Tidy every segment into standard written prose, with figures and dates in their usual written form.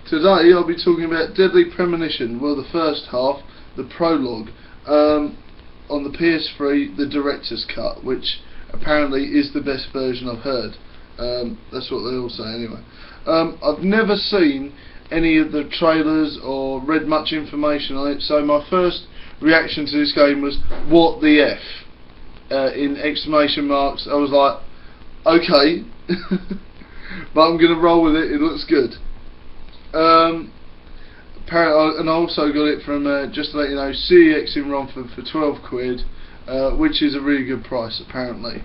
Today I'll be talking about Deadly Premonition, well, the first half, the prologue, on the PS3, the director's cut, which apparently is the best version I've heard. That's what they all say anyway. I've never seen any of the trailers or read much information on it, so my first reaction to this game was, what the F? In exclamation marks. I was like, okay, but I'm going to roll with it, it looks good. Apparently, and I also got it from, just to let you know, CEX in Romford for 12 quid, which is a really good price apparently.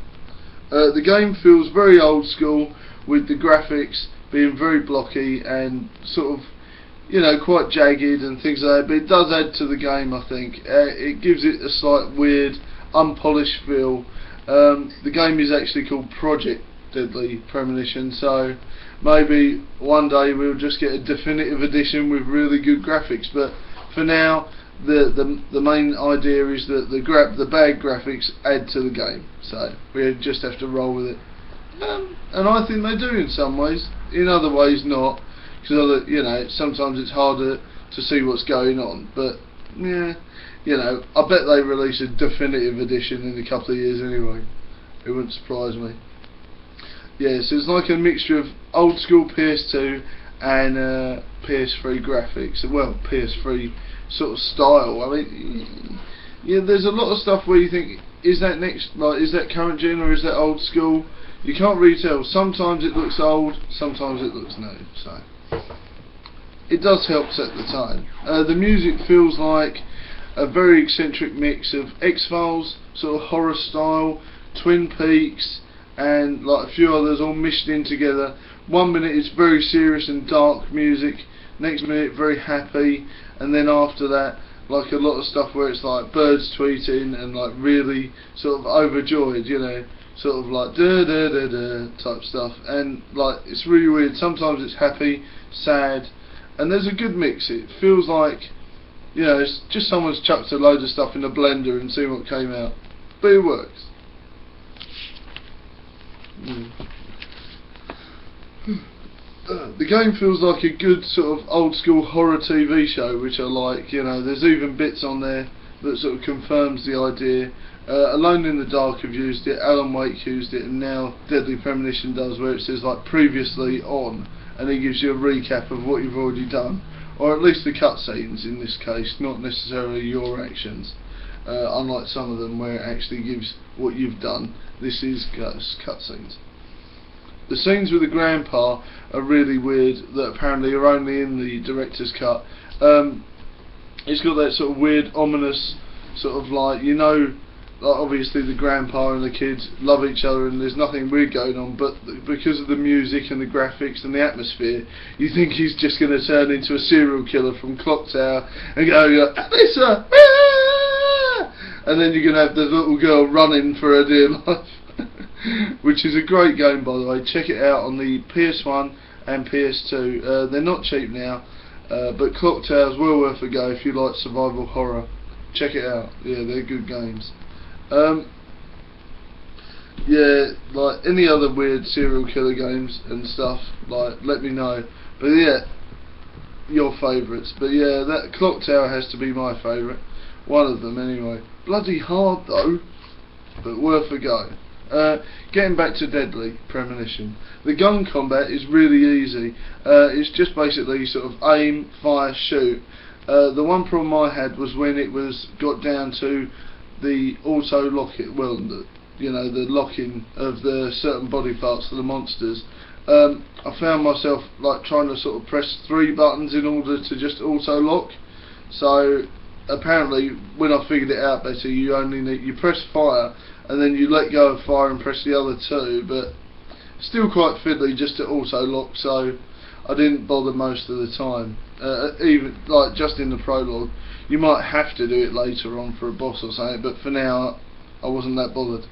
The game feels very old school, with the graphics being very blocky and sort of, you know, quite jagged and things like that, but it does add to the game, I think. It gives it a slight weird, unpolished feel. The game is actually called Project Deadly Premonition, so maybe one day we'll just get a definitive edition with really good graphics, but for now the main idea is that the bad graphics add to the game, so we just have to roll with it. And I think they do in some ways, in other ways not, because, you know, sometimes it's harder to see what's going on, but yeah, you know, I bet they release a definitive edition in a couple of years anyway. It wouldn't surprise me. Yeah, so it's like a mixture of old school PS2 and PS3 graphics. Well, PS3 sort of style. I mean, yeah, there's a lot of stuff where you think, is that is that current gen or is that old school? You can't really tell. Sometimes it looks old, sometimes it looks new. So it does help set the tone. The music feels like a very eccentric mix of X-Files, sort of horror style, Twin Peaks, and like a few others all mished in together. One minute it's very serious and dark music, next minute very happy, and then after that like a lot of stuff where it's like birds tweeting and like really sort of overjoyed, you know, sort of like da da da da type stuff, and like it's really weird. Sometimes it's happy, sad, and there's a good mix. It feels like, you know, it's just someone's chucked a load of stuff in a blender and seen what came out, but it works. The game feels like a good sort of old school horror TV show, which I like. You know, there's even bits on there that sort of confirms the idea. Alone in the Dark have used it, Alan Wake used it, and now Deadly Premonition does, where it says like previously on, and it gives you a recap of what you've already done, or at least the cutscenes in this case, not necessarily your actions. Unlike some of them where it actually gives what you've done, this is cutscenes. The scenes with the grandpa are really weird, that apparently are only in the director's cut. It's got that sort of weird, ominous, sort of like, you know, like obviously the grandpa and the kids love each other and there's nothing weird going on, but because of the music and the graphics and the atmosphere, you think he's just going to turn into a serial killer from Clock Tower and go, Alyssa! And then you're going to have the little girl running for her dear life. Which is a great game, by the way. Check it out on the PS1 and PS2. They're not cheap now, but Clock Tower's well worth a go if you like survival horror. Check it out. Yeah, they're good games. Yeah, like any other weird serial killer games and stuff, like, let me know. But yeah, your favourites. But yeah, that Clock Tower has to be my favourite. One of them anyway. Bloody hard though, but worth a go. Getting back to Deadly Premonition, the gun combat is really easy. It's just basically sort of aim, fire, shoot. The one problem I had was when it got down to the auto lock, you know, the locking of the certain body parts of the monsters. I found myself like trying to sort of press 3 buttons in order to just auto lock. So apparently when I figured it out better, you press fire and then you let go of fire and press the other 2, but still quite fiddly just to auto lock, so I didn't bother most of the time. Even like just in the prologue, you might have to do it later on for a boss or something, but for now I wasn't that bothered.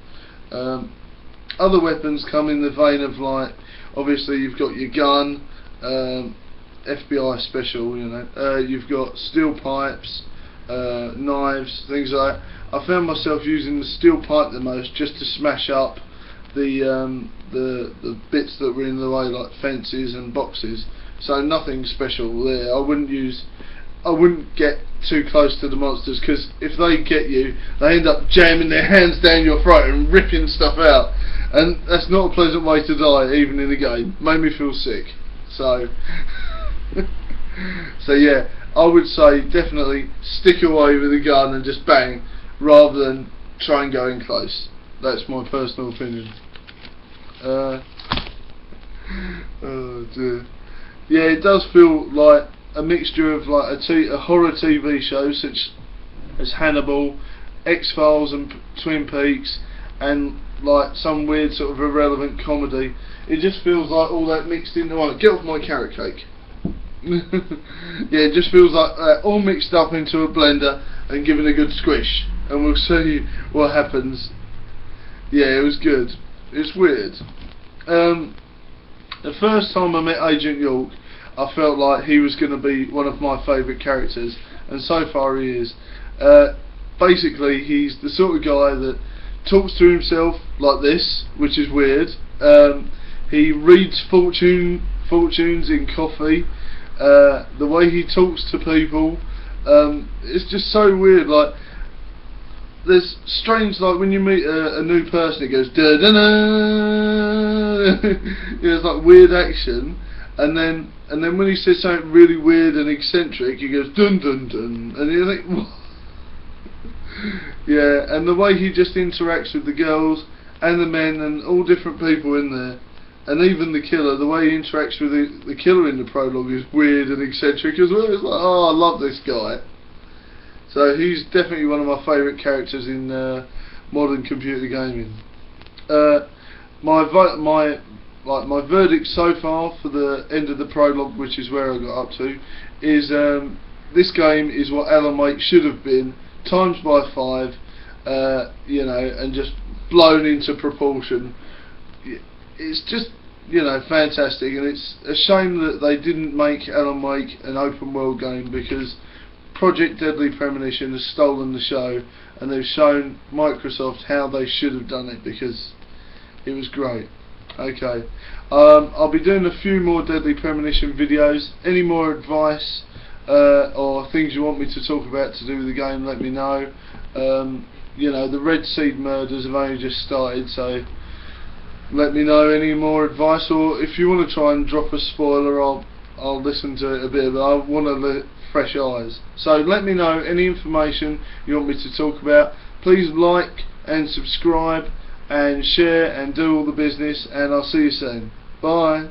Other weapons come in the vein of, like, obviously you've got your gun, FBI special, you know, you've got steel pipes, knives, things like that. I found myself using the steel pipe the most, just to smash up the bits that were in the way, like fences and boxes. So nothing special there. I wouldn't get too close to the monsters, because if they get you, they end up jamming their hands down your throat and ripping stuff out, and that's not a pleasant way to die, even in a game. Made me feel sick. So so yeah, I would say definitely stick away with a gun and just bang, rather than try and go in close. That's my personal opinion. Oh dear. Yeah, it does feel like a mixture of like a horror TV show such as Hannibal, X-Files and Twin Peaks, and like some weird sort of irrelevant comedy. It just feels like all that mixed into one. Get off my carrot cake. Yeah, it just feels like all mixed up into a blender and given a good squish, and we'll see what happens. Yeah, it was good. It's weird. The first time I met Agent York, I felt like he was going to be one of my favourite characters, and so far he is. Basically, he's the sort of guy that talks to himself like this, which is weird. He reads fortunes in coffee. The way he talks to people, it's just so weird. Like, there's strange, like when you meet a new person, it goes da da da. It's like weird action, and then when he says something really weird and eccentric, he goes dun dun dun, and you think, what? Yeah, and the way he just interacts with the girls and the men and all different people in there, and even the killer, the way he interacts with the killer in the prologue is weird and eccentric as well. It's like, oh, I love this guy. So he's definitely one of my favourite characters in modern computer gaming. My verdict so far for the end of the prologue, which is where I got up to, is this game is what Alan Wake should have been, times by 5, you know, and just blown into proportion. It's just, you know, fantastic, and it's a shame that they didn't make Alan Wake an open world game, because Project Deadly Premonition has stolen the show, and they've shown Microsoft how they should have done it, because it was great. Okay, I'll be doing a few more Deadly Premonition videos. Any more advice or things you want me to talk about to do with the game, let me know. You know, the Red Seed murders have only just started, so let me know any more advice, or if you want to try and drop a spoiler, I'll listen to it a bit, but I want to fresh eyes. So let me know any information you want me to talk about. Please like and subscribe and share and do all the business, and I'll see you soon. Bye.